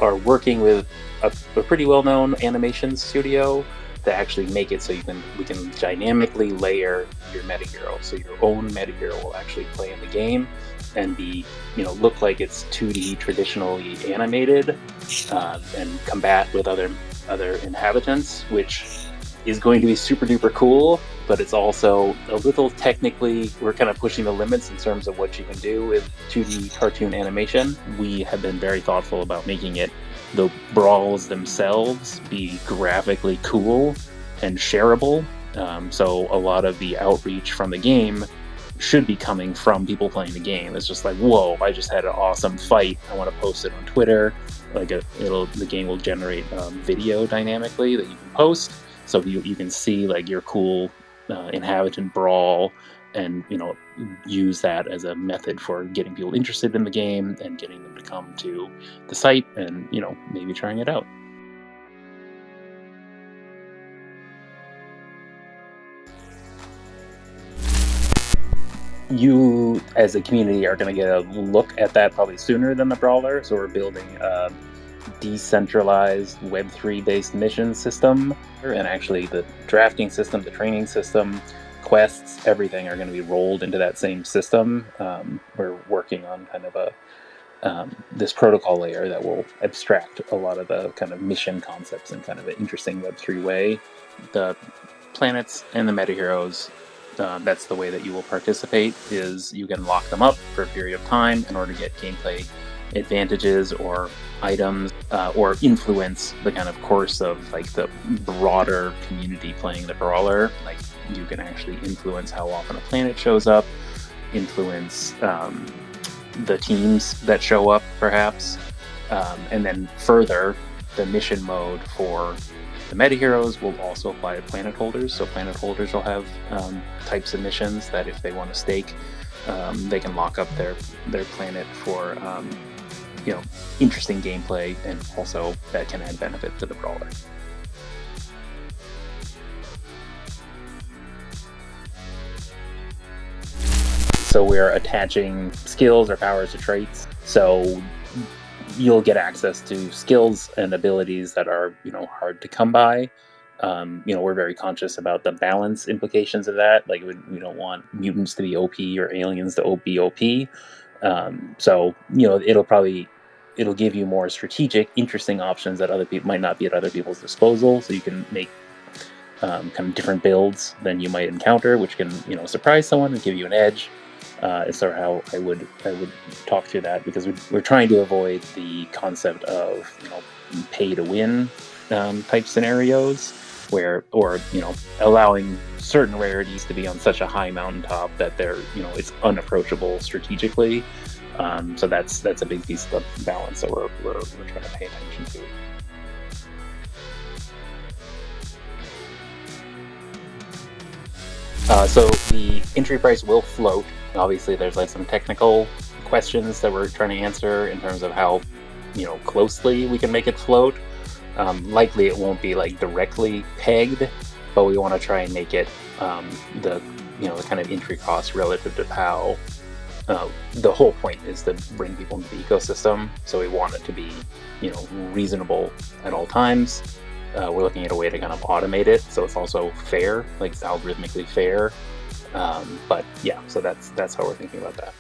are working with a pretty well-known animation studio to actually make it so we can dynamically layer your meta hero. So your own meta hero will actually play in the game and be, look like it's 2D traditionally animated, and combat with other inhabitants, which is going to be super duper cool. But it's also a little technically, we're kind of pushing the limits in terms of what you can do with 2D cartoon animation. We have been very thoughtful about making the brawls themselves be graphically cool and shareable. So a lot of the outreach from the game should be coming from people playing the game. It's just like, whoa, I just had an awesome fight. I want to post it on Twitter. The game will generate video dynamically that you can post. So you can see like your cool inhabitant brawl, and use that as a method for getting people interested in the game and getting them to come to the site and maybe trying it out. You as a community are going to get a look at that probably sooner than the brawler. So we're building a decentralized Web3 based mission system, and actually the drafting system, the training system, quests, everything are going to be rolled into that same system. We're working on kind of this protocol layer that will abstract a lot of the kind of mission concepts in kind of an interesting Web3 way. The planets and the meta heroes, that's the way that you will participate, is you can lock them up for a period of time in order to get gameplay advantages or items, or influence the kind of course of like the broader community playing the brawler. Like you can actually influence how often a planet shows up, influence the teams that show up perhaps, and then further the mission mode for the meta heroes will also apply to planet holders. So planet holders will have types of missions that if they want to stake, they can lock up their planet for interesting gameplay, and also that can add benefit to the brawler. So we're attaching skills or powers to traits. So you'll get access to skills and abilities that are hard to come by. We're very conscious about the balance implications of that. Like we don't want mutants to be OP or aliens to be OP. So it'll give you more strategic, interesting options that other people might not be at other people's disposal. So you can make kind of different builds than you might encounter, which can surprise someone and give you an edge. Is sort of how I would talk through that, because we're trying to avoid the concept of pay to win type scenarios, or allowing certain rarities to be on such a high mountaintop that they're it's unapproachable strategically. So that's a big piece of the balance that we're trying to pay attention to. So the entry price will float. Obviously, there's like some technical questions that we're trying to answer in terms of how closely we can make it float. Likely it won't be like directly pegged, but we want to try and make it the kind of entry cost relative to POW. The whole point is to bring people into the ecosystem, so we want it to be reasonable at all times. We're looking at a way to kind of automate it so it's also fair, like it's algorithmically fair. But yeah, so that's how we're thinking about that.